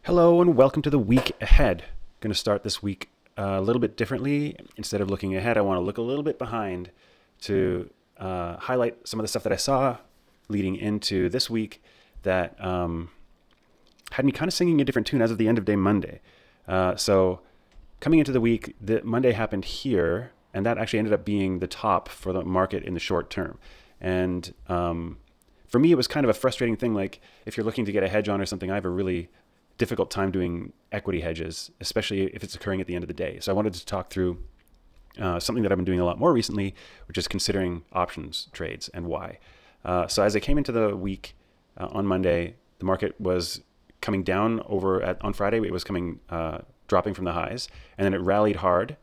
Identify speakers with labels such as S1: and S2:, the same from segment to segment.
S1: Hello and welcome to the week ahead. Going to start this week a little bit differently. Instead of looking ahead, I want to look a little bit behind to highlight some of the stuff that I saw leading into this week that had me kind of singing a different tune as of the end of day Monday. So coming into the week, the Monday happened here, and that actually ended up being the top for the market in the short term. And for me, it was kind of a frustrating thing. Like if you're looking to get a hedge on or something, I have a really difficult time doing equity hedges, especially if it's occurring at the end of the day. So I wanted to talk through something that I've been doing a lot more recently, which is considering options trades and why. So as I came into the week on Monday, the market was coming down on Friday. It was coming dropping from the highs, and then it rallied hard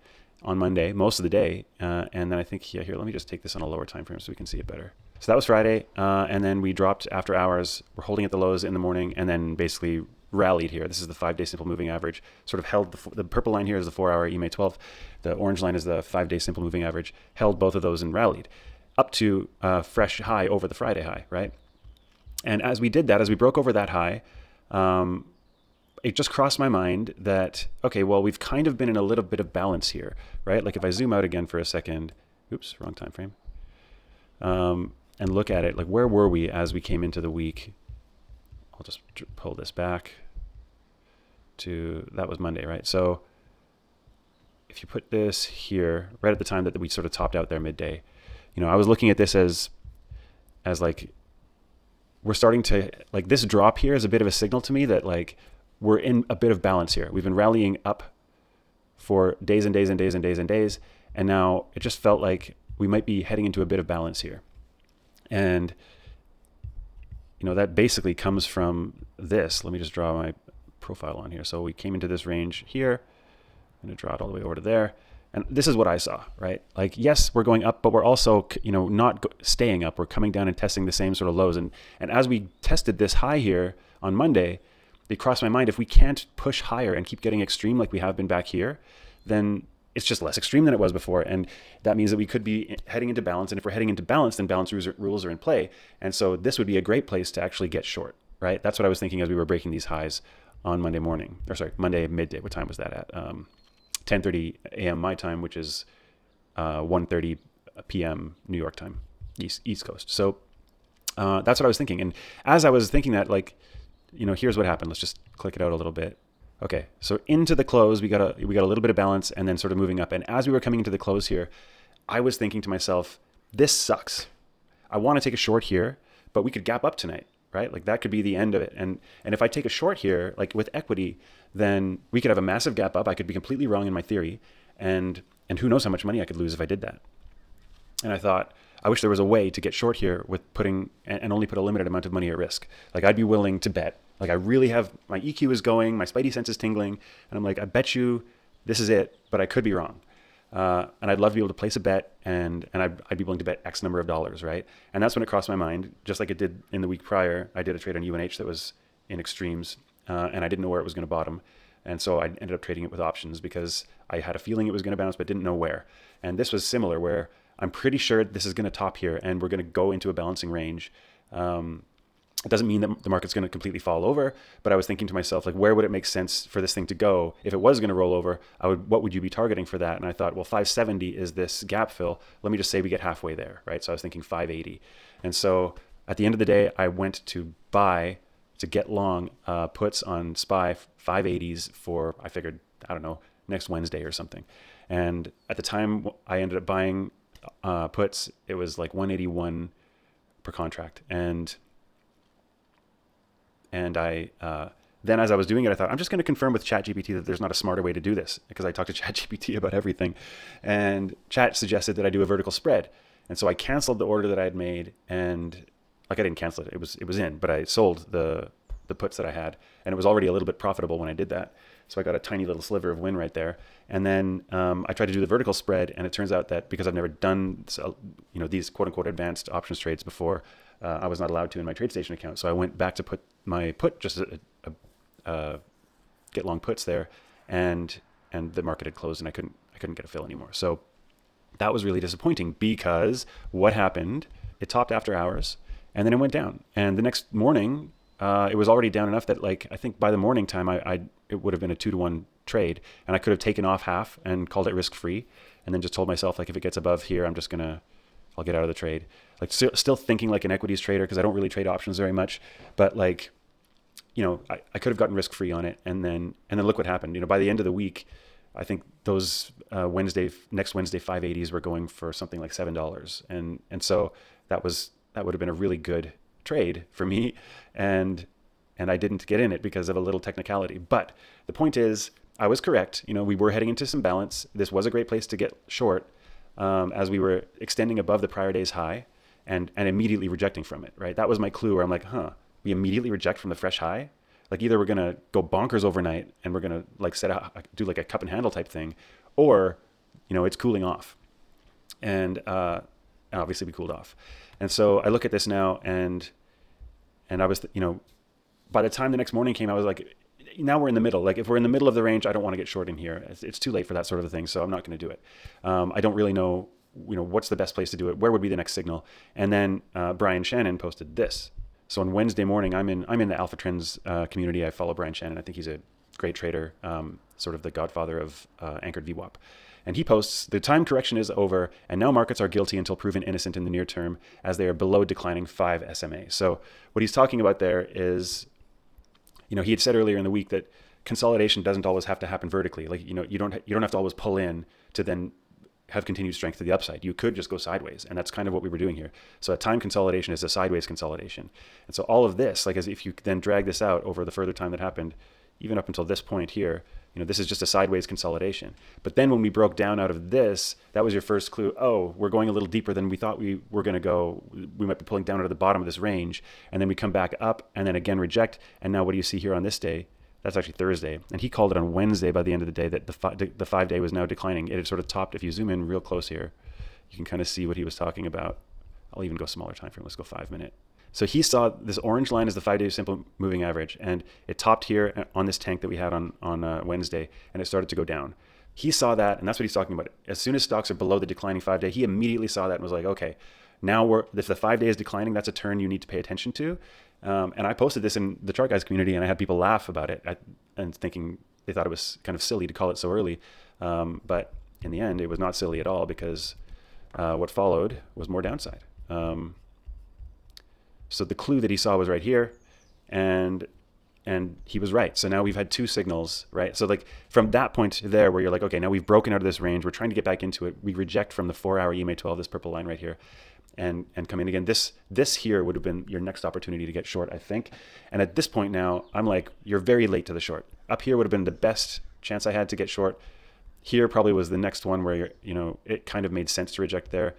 S1: on Monday most of the day, and then I think here let me just take this on a lower time frame so we can see it better. So that was Friday, and then we dropped after hours. We're holding at the lows in the morning, and then basically rallied here. This is the 5-day simple moving average. Sort of held the purple line here is the 4-hour EMA 12. The orange line is the 5-day simple moving average. Held both of those and rallied up to a fresh high over the Friday high, right? And as we did that, as we broke over that high, it just crossed my mind that, okay, well, we've kind of been in a little bit of balance here, right? Like if I zoom out again for a second, oops, wrong time frame, and look at it, like where were we as we came into the week? I'll just pull this back to, that was Monday, right? So if you put this here, right at the time that we sort of topped out there midday, I was looking at this as like, we're starting to, like this drop here is a bit of a signal to me that like, we're in a bit of balance here. We've been rallying up for days and days and days and days and days. And now it just felt like we might be heading into a bit of balance here. And that basically comes from this. Let me just draw my profile on here. So we came into this range here. I'm going to draw it all the way over to there. And this is what I saw, right? Like, yes, we're going up, but we're also, not staying up. We're coming down and testing the same sort of lows. And as we tested this high here on Monday, it crossed my mind, if we can't push higher and keep getting extreme like we have been back here, then it's just less extreme than it was before. And that means that we could be heading into balance. And if we're heading into balance, then balance rules are in play. And so this would be a great place to actually get short, right? That's what I was thinking as we were breaking these highs on Monday morning, Monday midday. What time was that at? 10:30 a.m. my time, which is 1:30 p.m. New York time, East Coast. So that's what I was thinking. And as I was thinking that, like, here's what happened. Let's just click it out a little bit. Okay, so into the close, we got a little bit of balance and then sort of moving up. And as we were coming into the close here, I was thinking to myself, this sucks. I want to take a short here, but we could gap up tonight, right? Like that could be the end of it. And if I take a short here, like with equity, then we could have a massive gap up. I could be completely wrong in my theory. And who knows how much money I could lose if I did that. And I thought, I wish there was a way to get short here with putting and only put a limited amount of money at risk. Like I'd be willing to bet. Like I really have, my EQ is going, my spidey sense is tingling. And I'm like, I bet you this is it, but I could be wrong. And I'd love to be able to place a bet and I'd be willing to bet X number of dollars, right? And that's when it crossed my mind, just like it did in the week prior. I did a trade on UNH that was in extremes and I didn't know where it was going to bottom. And so I ended up trading it with options because I had a feeling it was going to bounce, but didn't know where. And this was similar where I'm pretty sure this is going to top here and we're going to go into a balancing range. It doesn't mean that the market's going to completely fall over, but I was thinking to myself, like, where would it make sense for this thing to go? If it was going to roll over, what would you be targeting for that? And I thought, well, 570 is this gap fill. Let me just say we get halfway there, right? So I was thinking 580. And so at the end of the day, I went to get long puts on SPY 580s for, I figured, I don't know, next Wednesday or something. And at the time I ended up buying puts, it was like 181 per contract. And I then as I was doing it, I thought, I'm just going to confirm with ChatGPT that there's not a smarter way to do this because I talked to ChatGPT about everything. And Chat suggested that I do a vertical spread. And so I canceled the order that I had made and like I didn't cancel it. It was in, but I sold the puts that I had and it was already a little bit profitable when I did that. So I got a tiny little sliver of win right there. And then I tried to do the vertical spread and it turns out that because I've never done these quote unquote advanced options trades before, I was not allowed to in my TradeStation account. So I went back to put my put just get long puts there, and the market had closed and I couldn't get a fill anymore. So that was really disappointing because what happened? It topped after hours and then it went down. And the next morning, it was already down enough that like I think by the morning time it would have been a 2-to-1 trade, and I could have taken off half and called it risk free, and then just told myself like if it gets above here, I'll get out of the trade. Like still thinking like an equities trader because I don't really trade options very much, but like I could have gotten risk free on it, and then look what happened. By the end of the week, I think those next Wednesday 580s were going for something like $7, and so that would have been a really good trade for me, and I didn't get in it because of a little technicality. But the point is, I was correct. We were heading into some balance. This was a great place to get short, as we were extending above the prior day's high, and immediately rejecting from it. Right, that was my clue. Where I'm like, we immediately reject from the fresh high. Like either we're gonna go bonkers overnight and we're gonna like do like a cup and handle type thing, or it's cooling off, and obviously we cooled off. And so I look at this now, and I was by the time the next morning came, I was like, now we're in the middle. Like if we're in the middle of the range, I don't want to get short in here. It's too late for that sort of a thing, so I'm not going to do it. I don't really know what's the best place to do it. Where would be the next signal? And then Brian Shannon posted this. So on Wednesday morning, I'm in the Alpha Trends community. I follow Brian Shannon. I think he's a great trader, sort of the godfather of anchored VWAP. And he posts, the time correction is over, and now markets are guilty until proven innocent in the near term, as they are below declining 5 SMA. So what he's talking about there is, he had said earlier in the week that consolidation doesn't always have to happen vertically. Like, you don't have to always pull in to then have continued strength to the upside. You could just go sideways, and that's kind of what we were doing here. So a time consolidation is a sideways consolidation. And so all of this, like as if you then drag this out over the further time that happened, even up until this point here, this is just a sideways consolidation. But then when we broke down out of this, that was your first clue. Oh, we're going a little deeper than we thought we were going to go. We might be pulling down out of the bottom of this range, and then we come back up and then again reject. And now what do you see here on this day? That's actually Thursday. And he called it on Wednesday by the end of the day that the 5-day was now declining. It had sort of topped. If you zoom in real close here, you can kind of see what he was talking about. I'll even go smaller time frame. Let's go 5 minute. So he saw this orange line as the 5-day simple moving average, and it topped here on this tank that we had on Wednesday, and it started to go down. He saw that, and that's what he's talking about. As soon as stocks are below the declining 5-day, he immediately saw that and was like, okay, now if the 5-day is declining, that's a turn you need to pay attention to. And I posted this in the Chart Guys community, and I had people laugh about it and thinking they thought it was kind of silly to call it so early. But in the end, it was not silly at all, because what followed was more downside. So the clue that he saw was right here, and he was right. So now we've had 2 signals, right? So like from that point there where you're like, okay, now we've broken out of this range, we're trying to get back into it. We reject from the 4-hour EMA 12, this purple line right here, and come in again. This here would have been your next opportunity to get short, I think. And at this point now, I'm like, you're very late to the short. Up here would have been the best chance I had to get short. Here probably was the next one where it kind of made sense to reject there.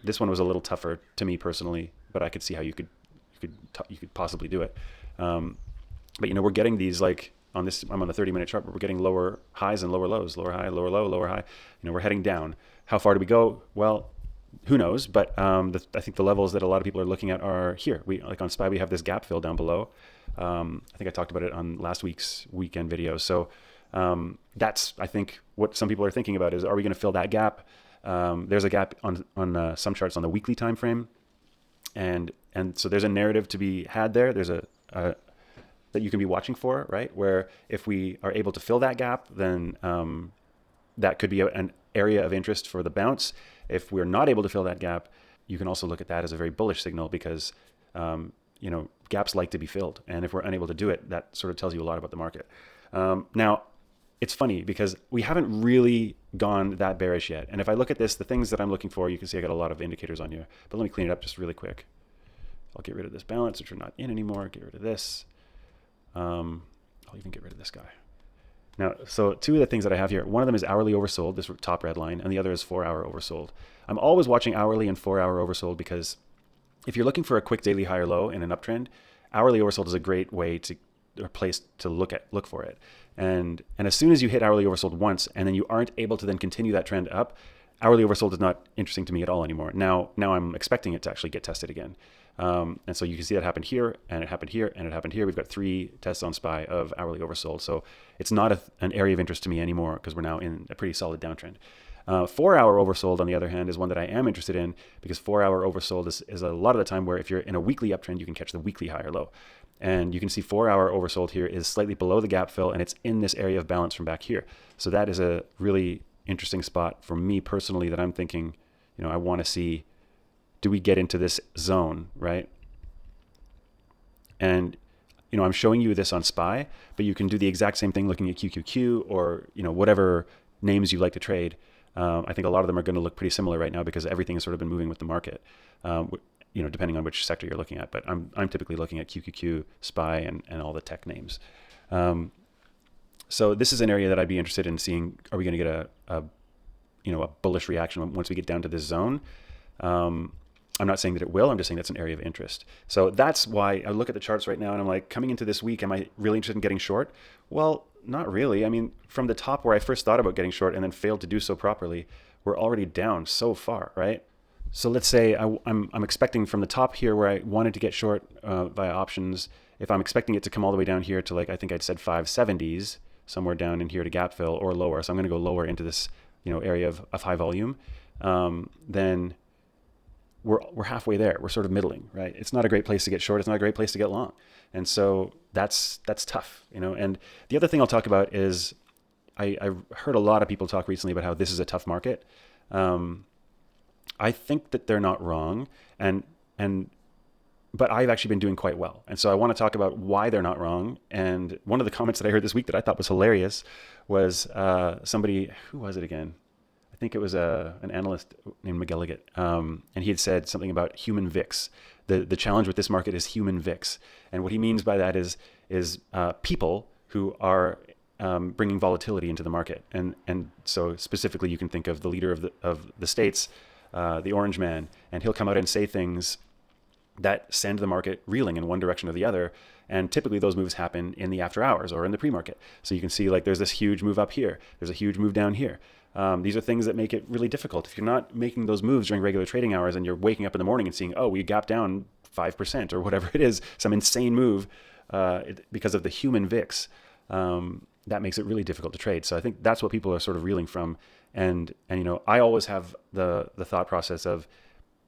S1: This one was a little tougher to me personally, but I could see how you could possibly do it. But we're getting these, like on this, I'm on the 30-minute chart, but we're getting lower highs and lower lows, lower high, lower low, lower high. We're heading down. How far do we go? Well, who knows? But I think the levels that a lot of people are looking at are here. We like on SPY, we have this gap fill down below. I think I talked about it on last week's weekend video. So that's, I think, what some people are thinking about is, are we going to fill that gap? There's a gap on some charts on the weekly time frame. And so there's a narrative to be had there. There's a that you can be watching for, right? Where if we are able to fill that gap, then that could be an area of interest for the bounce. If we're not able to fill that gap, you can also look at that as a very bullish signal, because gaps like to be filled. And if we're unable to do it, that sort of tells you a lot about the market. Now, it's funny because we haven't really gone that bearish yet. And if I look at this, the things that I'm looking for, you can see I got a lot of indicators on here. But let me clean it up just really quick. I'll get rid of this balance, which we're not in anymore. Get rid of this. I'll even get rid of this guy. Now, so 2 of the things that I have here, one of them is hourly oversold, this top red line, and the other is 4-hour oversold. I'm always watching hourly and 4-hour oversold, because if you're looking for a quick daily high or low in an uptrend, hourly oversold is a great way or place to look for it. And as soon as you hit hourly oversold once, and then you aren't able to then continue that trend up, hourly oversold is not interesting to me at all anymore. Now I'm expecting it to actually get tested again. And so you can see that happened here, and it happened here, and it happened here. We've got 3 tests on SPY of hourly oversold. So it's not an area of interest to me anymore, because we're now in a pretty solid downtrend. 4-hour oversold, on the other hand, is one that I am interested in, because 4-hour oversold is a lot of the time where if you're in a weekly uptrend, you can catch the weekly high or low. And you can see 4-hour oversold here is slightly below the gap fill, and it's in this area of balance from back here. So that is a really interesting spot for me personally that I'm thinking, I want to see, do we get into this zone, right? And, I'm showing you this on SPY, but you can do the exact same thing looking at QQQ or, whatever names you like to trade. I think a lot of them are going to look pretty similar right now because everything has sort of been moving with the market, depending on which sector you're looking at. But I'm typically looking at QQQ, SPY, and all the tech names. So this is an area that I'd be interested in seeing. Are we going to get a bullish reaction once we get down to this zone? I'm not saying that it will. I'm just saying that's an area of interest. So that's why I look at the charts right now and I'm like, coming into this week, am I really interested in getting short? Well, not really. I mean, from the top where I first thought about getting short and then failed to do so properly, we're already down so far, right? So let's say I'm expecting from the top here where I wanted to get short via options, if I'm expecting it to come all the way down here to, like, I think I'd said 570s, somewhere down in here to gap fill or lower. So I'm going to go lower into this, area of high volume. Then we're halfway there. We're sort of middling, right? It's not a great place to get short. It's not a great place to get long. And so that's tough, And the other thing I'll talk about is I heard a lot of people talk recently about how this is a tough market. I think that they're not wrong, but I've actually been doing quite well. And so I want to talk about why they're not wrong. And one of the comments that I heard this week that I thought was hilarious was somebody, who was it again? I think it was an analyst named McGilligan. And he had said something about human VIX. The challenge with this market is human VIX. And what he means by that is people who are bringing volatility into the market. And so specifically, you can think of the leader of the States, the Orange Man, and he'll come out and say things that send the market reeling in one direction or the other. And typically those moves happen in the after hours or in the pre-market. So you can see, like, there's this huge move up here. There's a huge move down here. These are things that make it really difficult. If you're not making those moves during regular trading hours and you're waking up in the morning and seeing, we gapped down 5% or whatever it is, some insane move because of the human VIX, that makes it really difficult to trade. So I think that's what people are sort of reeling from. And I always have the thought process of,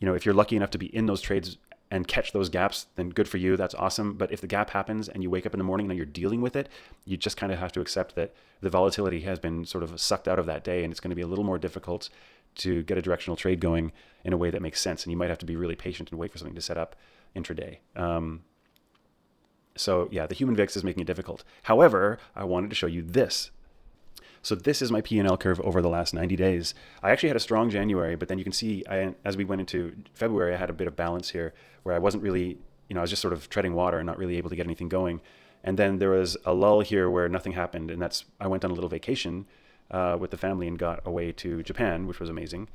S1: if you're lucky enough to be in those trades and catch those gaps, then good for you. That's awesome. But if the gap happens and you wake up in the morning and you're dealing with it, you just kind of have to accept that the volatility has been sort of sucked out of that day, and it's going to be a little more difficult to get a directional trade going in a way that makes sense. And you might have to be really patient and wait for something to set up intraday. So yeah, the human VIX is making it difficult. However, I wanted to show you this. So this is my P&L curve over the last 90 days. I actually had a strong January, but then you can see as we went into February, I had a bit of balance here where I wasn't really, I was just sort of treading water and not really able to get anything going. And then there was a lull here where nothing happened. And I went on a little vacation with the family and got away to Japan, which was amazing,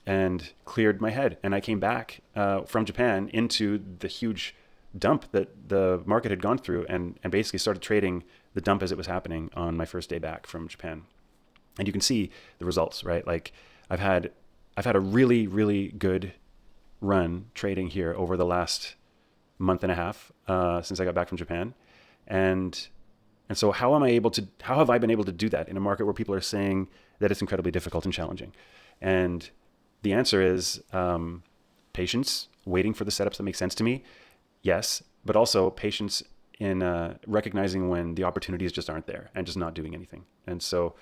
S1: and cleared my head. And I came back from Japan into the huge dump that the market had gone through and basically started trading the dump as it was happening on my first day back from Japan. And you can see the results, right? Like I've had a really, really good run trading here over the last month and a half since I got back from Japan. And so how have I been able to do that in a market where people are saying that it's incredibly difficult and challenging? And the answer is patience, waiting for the setups that make sense to me. Yes, but also patience in recognizing when the opportunities just aren't there and just not doing anything. And so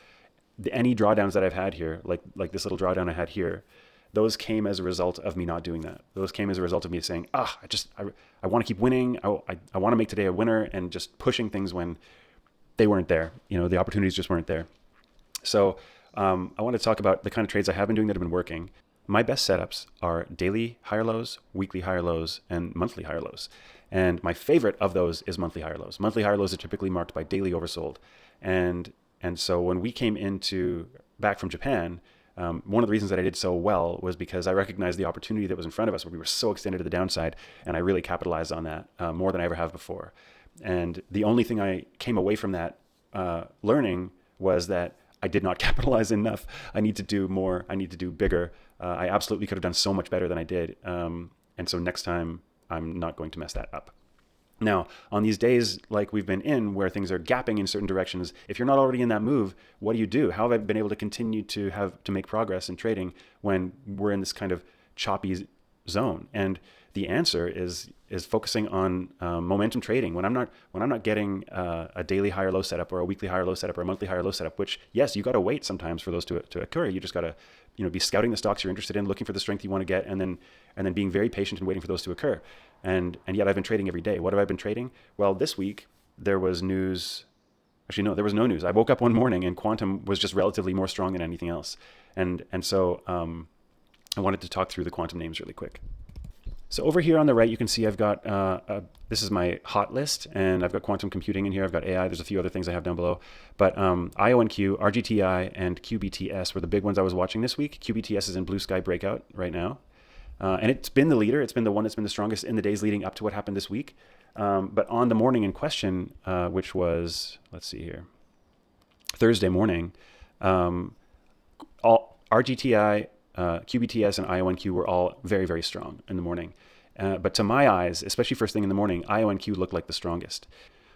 S1: any drawdowns that I've had here, like this little drawdown I had here, those came as a result of me not doing that. Those came as a result of me saying, I want to keep winning. I want to make today a winner, and just pushing things when they weren't there. The opportunities just weren't there. So I want to talk about the kind of trades I have been doing that have been working. My best setups are daily higher lows, weekly higher lows, and monthly higher lows. And my favorite of those is monthly higher lows. Monthly higher lows are typically marked by daily oversold. And so when we came back from Japan, one of the reasons that I did so well was because I recognized the opportunity that was in front of us, where we were so extended to the downside, and I really capitalized on that more than I ever have before. And the only thing I came away from that learning was that I did not capitalize enough. I need to do more. I need to do bigger. I absolutely could have done so much better than I did. And so next time, I'm not going to mess that up. Now, on these days like we've been in, where things are gapping in certain directions, if you're not already in that move, what do? How have I been able to continue to make progress in trading when we're in this kind of choppy zone? And the answer is focusing on momentum trading. When I'm not getting a daily higher low setup, or a weekly higher low setup, or a monthly higher low setup, which, yes, you got to wait sometimes for those to occur. You just got to be scouting the stocks you're interested in, looking for the strength you want to get, and then being very patient and waiting for those to occur. And yet I've been trading every day. What have I been trading? Well, this week there was news. Actually, no, there was no news. I woke up one morning and quantum was just relatively more strong than anything else. And so I wanted to talk through the quantum names really quick. So over here on the right, you can see I've got, this is my hot list, and I've got quantum computing in here. I've got AI. There's a few other things I have down below. But IONQ, RGTI, and QBTS were the big ones I was watching this week. QBTS is in blue sky breakout right now. And it's been the leader. It's been the one that's been the strongest in the days leading up to what happened this week. But on the morning in question, which was, let's see here, Thursday morning, all RGTI, QBTS, and IONQ were all very, very strong in the morning. But to my eyes, especially first thing in the morning, IONQ looked like the strongest.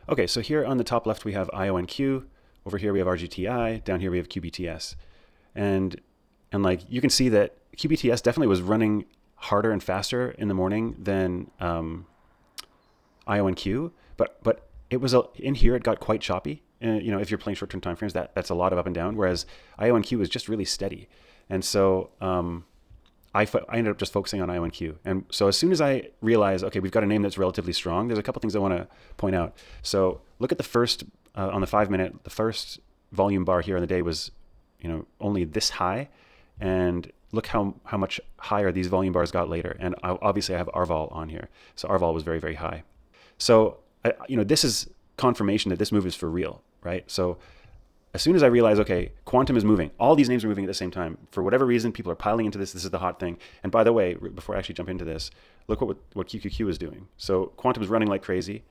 S1: Okay, so here on the top left, we have IONQ. Over here, we have RGTI. Down here, we have QBTS. And like, you can see that QBTS definitely was running harder and faster in the morning than IONQ. But it was, in here, it got quite choppy. If you're playing short-term time frames, that's a lot of up and down, whereas IONQ was just really steady. And so I ended up just focusing on IONQ. And so as soon as I realized, okay, we've got a name that's relatively strong, there's a couple things I want to point out. So look at the first, on the 5 minute, the first volume bar here on the day was, only this high. And look how much higher these volume bars got later. And obviously I have RVOL on here. So RVOL was very, very high. So, this is confirmation that this move is for real, right? So as soon as I realize, okay, quantum is moving, all these names are moving at the same time. For whatever reason, people are piling into this. This is the hot thing. And by the way, before I actually jump into this, look what QQQ is doing. So quantum is running like crazy.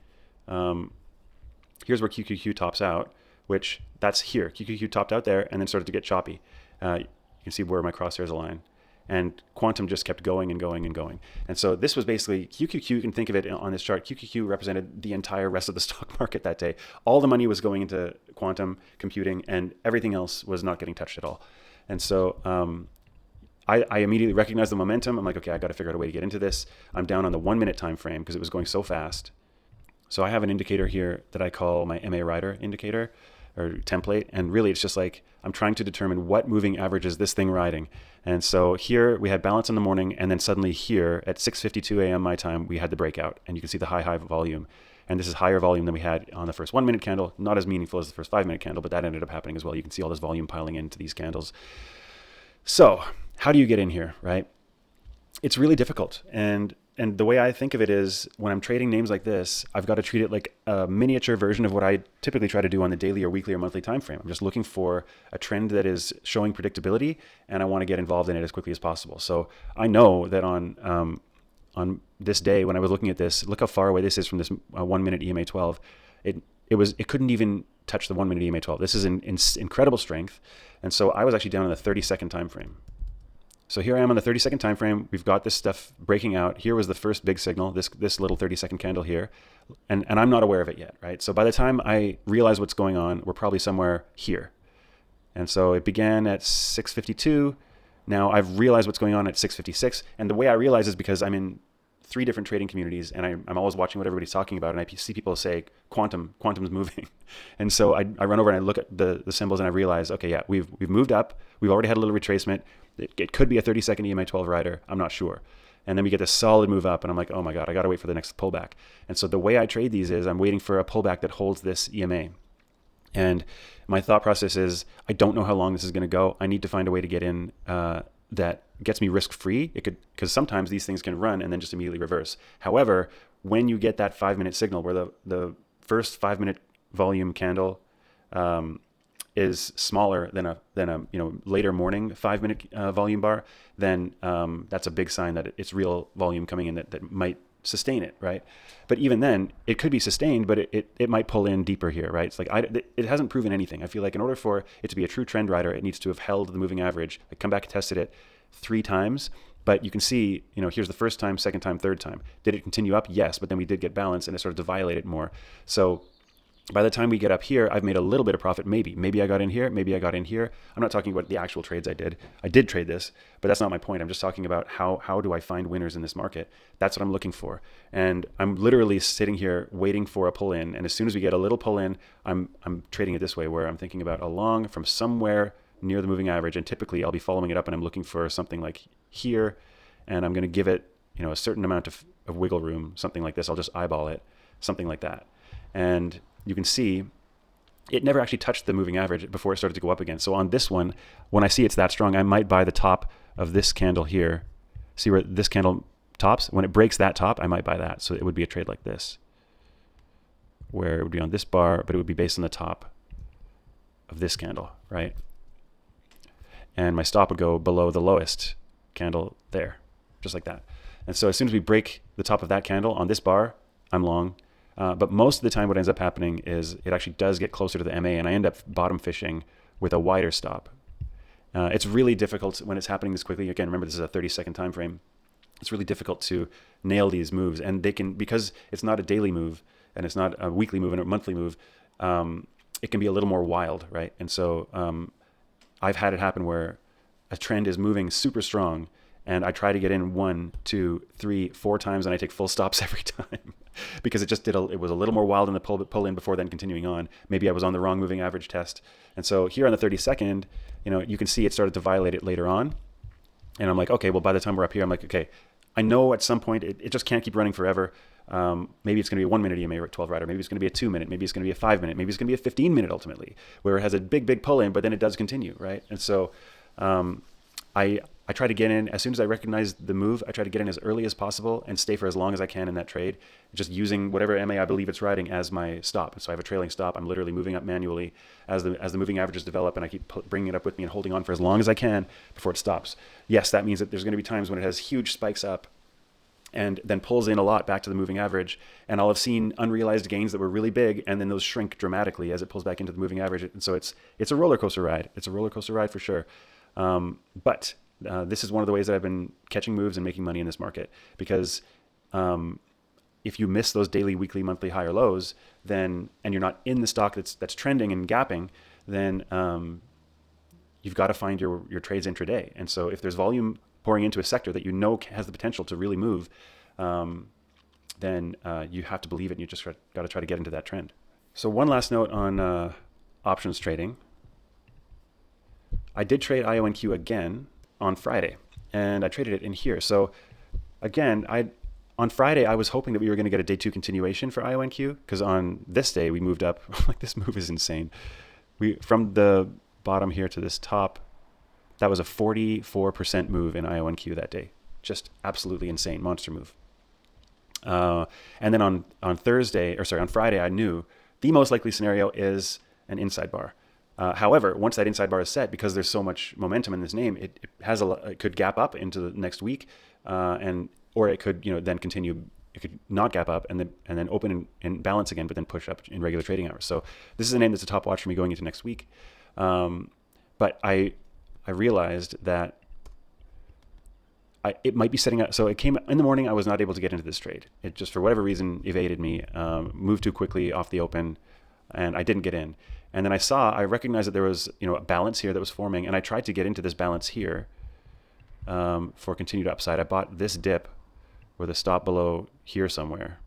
S1: Here's where QQQ tops out, which that's here. QQQ topped out there and then started to get choppy. You can see where my crosshairs align. And quantum just kept going and going and going. And so this was basically QQQ. You can think of it on this chart. QQQ represented the entire rest of the stock market that day. All the money was going into quantum computing, and everything else was not getting touched at all. And so I immediately recognized the momentum. I'm like, okay, I got to figure out a way to get into this. I'm down on the 1 minute time frame because it was going so fast. So I have an indicator here that I call my MA Rider indicator or template. And really, it's just like I'm trying to determine what moving average is this thing riding. And so here we had balance in the morning, and then suddenly here at 6:52 a.m. my time, we had the breakout, and you can see the high volume. And this is higher volume than we had on the first 1 minute candle. Not as meaningful as the first 5 minute candle, but that ended up happening as well. You can see all this volume piling into these candles. So how do you get in here, right? It's really difficult. And the way I think of it is when I'm trading names like this, I've got to treat it like a miniature version of what I typically try to do on the daily or weekly or monthly time frame. I'm just looking for a trend that is showing predictability, and I want to get involved in it as quickly as possible. So I know that on this day when I was looking at this, look how far away this is from this 1 minute EMA 12. It couldn't even touch the 1 minute EMA 12. This is in incredible strength. And so I was actually down in the 30-second time frame. So here I am on the 30-second time frame. We've got this stuff breaking out. Here was the first big signal, this little 30-second candle here. And I'm not aware of it yet, right? So by the time I realize what's going on, we're probably somewhere here. And so it began at 6:52. Now I've realized what's going on at 6:56. And the way I realize is because I'm in 3 different trading communities, and I'm always watching what everybody's talking about, and I see people say quantum's moving. And so I run over and I look at the symbols, and I realize, okay, yeah, we've moved up. We've already had a little retracement. It could be a 30-second EMA 12 rider. I'm not sure. And then we get this solid move up, and I'm like, oh my God, I got to wait for the next pullback. And so the way I trade these is I'm waiting for a pullback that holds this EMA. And my thought process is, I don't know how long this is going to go. I need to find a way to get in that gets me risk-free. Because sometimes these things can run and then just immediately reverse. However, when you get that 5 minute signal where the first 5 minute volume candle is smaller than a later morning 5 minute volume bar, then that's a big sign that it's real volume coming in that might sustain it, right? But even then, it could be sustained, but it might pull in deeper here, right? It's like it hasn't proven anything. I feel like in order for it to be a true trend rider, it needs to have held the moving average, like come back and tested it 3 times But you can see, here's the first time, second time, third time. Did it continue up? Yes, but then we did get balance and it started to violate it more. So by the time we get up here, I've made a little bit of profit. Maybe I got in here. Maybe I got in here. I'm not talking about the actual trades I did. I did trade this, but that's not my point. I'm just talking about how do I find winners in this market? That's what I'm looking for. And I'm literally sitting here waiting for a pull in. And as soon as we get a little pull in, I'm trading it this way, where I'm thinking about a long from somewhere near the moving average. And typically I'll be following it up and I'm looking for something like here. And I'm going to give it, a certain amount of wiggle room, something like this. I'll just eyeball it, something like that. And you can see it never actually touched the moving average before it started to go up again. So on this one, when I see it's that strong, I might buy the top of this candle here. See where this candle tops? When it breaks that top, I might buy that. So it would be a trade like this, where it would be on this bar, but it would be based on the top of this candle, right? And my stop would go below the lowest candle there, just like that. And so as soon as we break the top of that candle on this bar, I'm long. But most of the time what ends up happening is it actually does get closer to the MA, and I end up bottom fishing with a wider stop. It's really difficult when it's happening this quickly. Again, remember, this is a 30-second time frame. It's really difficult to nail these moves. And they can, because it's not a daily move and it's not a weekly move and a monthly move, it can be a little more wild, right? And so I've had it happen where a trend is moving super strong, and I try to get in 1, 2, 3, 4 times, and I take full stops every time because it was a little more wild in the pull in before then continuing on. Maybe I was on the wrong moving average test. And so here on the 32nd, you can see it started to violate it later on. And I'm like, okay, well, by the time we're up here, I'm like, okay, I know at some point it just can't keep running forever. Maybe it's going to be a 1 minute EMA at 12 rider. Maybe it's going to be a 2 minute. Maybe it's going to be a 5 minute. Maybe it's going to be a 15 minute ultimately, where it has a big pull in, but then it does continue, right? And so I try to get in as soon as I recognize the move. I try to get in as early as possible and stay for as long as I can in that trade, just using whatever MA I believe it's riding as my stop. And so I have a trailing stop. I'm literally moving up manually as the moving averages develop, and I keep bringing it up with me and holding on for as long as I can before it stops. Yes, that means that there's going to be times when it has huge spikes up and then pulls in a lot back to the moving average, and I'll have seen unrealized gains that were really big, and then those shrink dramatically as it pulls back into the moving average. And so it's a roller coaster ride. It's a roller coaster ride for sure. But this is one of the ways that I've been catching moves and making money in this market, because if you miss those daily, weekly, monthly higher lows, and you're not in the stock that's trending and gapping, then you've got to find your trades intraday. And so if there's volume pouring into a sector that has the potential to really move, then you have to believe it, and you just got to try to get into that trend. So one last note on options trading. I did trade IONQ again on Friday, and I traded it in here. So again, on Friday, I was hoping that we were going to get a day 2 continuation for IONQ, because on this day we moved up. Like, this move is insane. From the bottom here to this top, that was a 44% move in IONQ that day. Just absolutely insane, monster move. And then on Friday, I knew the most likely scenario is an inside bar. However, once that inside bar is set, because there's so much momentum in this name, it could gap up into the next week, or it could then continue. It could not gap up and then open and balance again, but then push up in regular trading hours. So this is a name that's a top watch for me going into next week. But I realized that it might be setting up. So it came in the morning. I was not able to get into this trade. It just, for whatever reason, evaded me, moved too quickly off the open, and I didn't get in. And then I recognized that there was, a balance here that was forming, and I tried to get into this balance here for continued upside. I bought this dip with a stop below here somewhere,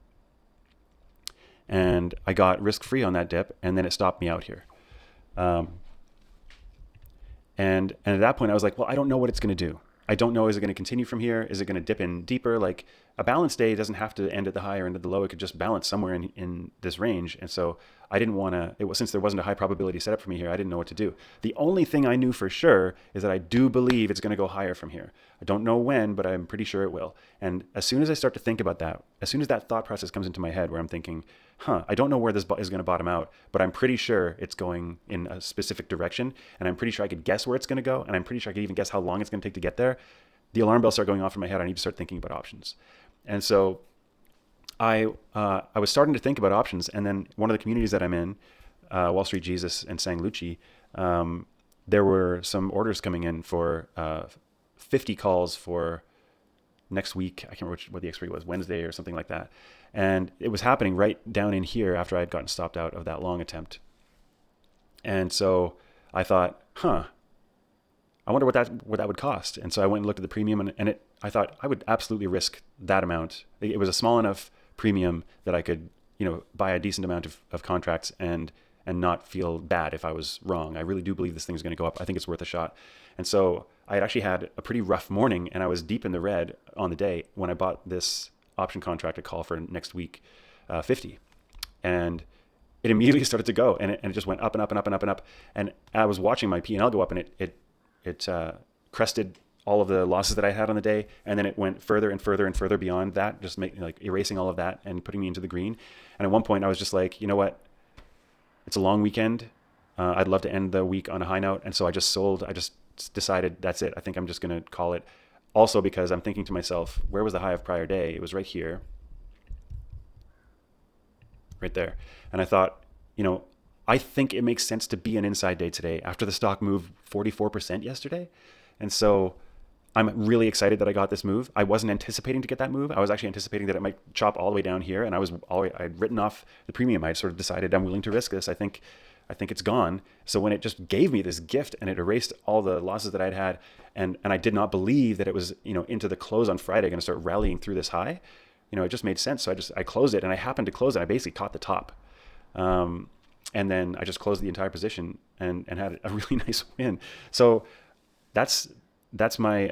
S1: and I got risk-free on that dip, and then it stopped me out here. And at that point, I was like, well, I don't know what it's going to do. I don't know, is it going to continue from here? Is it going to dip in deeper? Like, a balance day doesn't have to end at the high or end at the low. It could just balance somewhere in this range. And so I didn't want to, since there wasn't a high probability setup for me here, I didn't know what to do. The only thing I knew for sure is that I do believe it's going to go higher from here. I don't know when, but I'm pretty sure it will. And as soon as I start to think about that, as soon as that thought process comes into my head where I'm thinking, I don't know where this is going to bottom out, but I'm pretty sure it's going in a specific direction. And I'm pretty sure I could guess where it's going to go. And I'm pretty sure I could even guess how long it's going to take to get there. The alarm bells start going off in my head. I need to start thinking about options. And so I was starting to think about options. And then one of the communities that I'm in, Wall Street Jesus and Sang Lucci, there were some orders coming in for 50 calls for next week. I can't remember what the expiry was, Wednesday or something like that. And it was happening right down in here after I had gotten stopped out of that long attempt. And so I thought, I wonder what that would cost. And so I went and looked at the premium, and I thought I would absolutely risk that amount. It was a small enough premium that I could, buy a decent amount of contracts and not feel bad if I was wrong. I really do believe this thing's going to go up. I think it's worth a shot. And so I had actually had a pretty rough morning, and I was deep in the red on the day when I bought this option contract at call for next week, 50. And it immediately started to go, and it just went up and up and up and up and up. And I was watching my P&L go up, and it crested all of the losses that I had on the day, and then it went further and further and further beyond that, just erasing all of that and putting me into the green. And at one point, I was just like, you know what? It's a long weekend. I'd love to end the week on a high note, and so I just sold. I just decided that's it. I think I'm just going to call it. Also, because I'm thinking to myself, where was the high of prior day? It was right here, right there. And I thought, I think it makes sense to be an inside day today after the stock moved 44% yesterday. And so I'm really excited that I got this move. I wasn't anticipating to get that move. I was actually anticipating that it might chop all the way down here. And I'd written off the premium. I'd sort of decided I'm willing to risk this. I think it's gone. So when it just gave me this gift and it erased all the losses that I'd had, and I did not believe that it was, into the close on Friday going to start rallying through this high, it just made sense. So I closed it, and I happened to close it. I basically caught the top. And then I just closed the entire position and had a really nice win. So that's my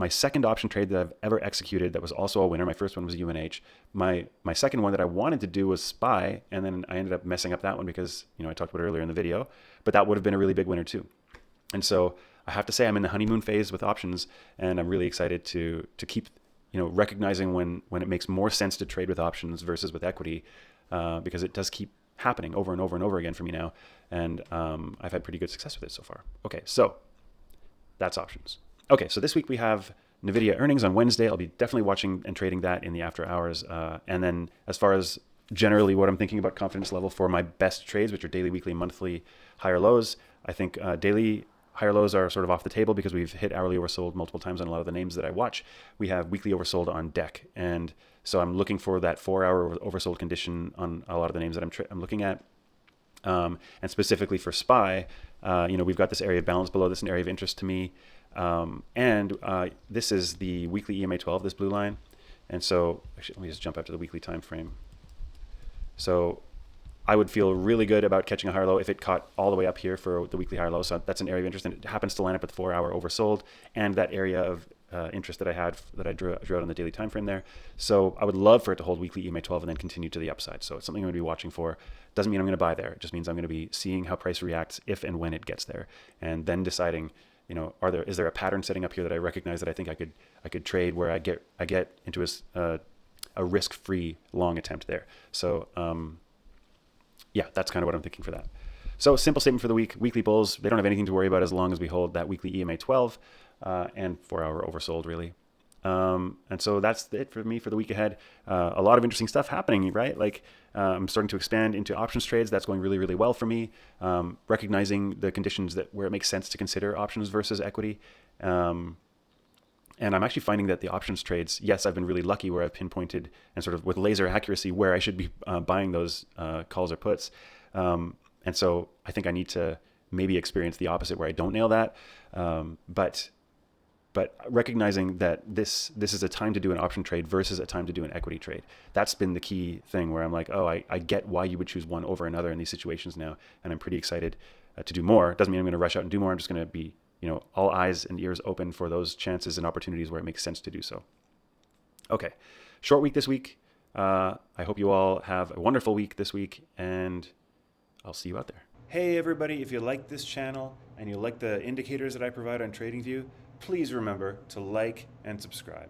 S1: second option trade that I've ever executed that was also a winner. My first one was UNH. My second one that I wanted to do was SPY, and then I ended up messing up that one because I talked about it earlier in the video, but that would have been a really big winner too. And so I have to say I'm in the honeymoon phase with options, and I'm really excited to keep recognizing when it makes more sense to trade with options versus with equity, because it does keep happening over and over and over again for me now, and I've had pretty good success with it so far. Okay, so that's options. Okay, so this week we have NVIDIA earnings on Wednesday. I'll be definitely watching and trading that in the after hours. And then as far as generally what I'm thinking about confidence level for my best trades, which are daily, weekly, monthly higher lows, I think daily higher lows are sort of off the table because we've hit hourly oversold multiple times on a lot of the names that I watch. We have weekly oversold on deck. And so I'm looking for that 4-hour oversold condition on a lot of the names that I'm looking at. And specifically for SPY, we've got this area of balance below. This is an area of interest to me. And this is the weekly EMA 12, this blue line. And so actually, let me just jump out to the weekly time frame. So I would feel really good about catching a higher low if it caught all the way up here for the weekly higher low. So that's an area of interest, and it happens to line up at the 4-hour oversold and that area of interest that I drew out on the daily time frame there. So I would love for it to hold weekly EMA 12 and then continue to the upside. So it's something I'm going to be watching for. Doesn't mean I'm going to buy there. It just means I'm going to be seeing how price reacts if and when it gets there, and then deciding, is there a pattern setting up here that I recognize that I think I could trade where I get into a risk-free long attempt there. So yeah, that's kind of what I'm thinking for that. So simple statement for the week: weekly bulls, they don't have anything to worry about as long as we hold that weekly EMA 12 and 4-hour oversold, really. And so that's it for me for the week ahead. A lot of interesting stuff happening, right? Like I'm starting to expand into options trades. That's going really, really well for me. Recognizing the conditions where it makes sense to consider options versus equity. And I'm actually finding that the options trades, yes, I've been really lucky where I've pinpointed and sort of with laser accuracy where I should be buying those calls or puts. And so I think I need to maybe experience the opposite where I don't nail that. But recognizing that this is a time to do an option trade versus a time to do an equity trade. That's been the key thing where I'm like, oh, I get why you would choose one over another in these situations now. And I'm pretty excited to do more. Doesn't mean I'm going to rush out and do more. I'm just going to be, all eyes and ears open for those chances and opportunities where it makes sense to do so. Okay, short week this week. I hope you all have a wonderful week this week, and I'll see you out there. Hey everybody, if you like this channel and you like the indicators that I provide on TradingView, please remember to like and subscribe.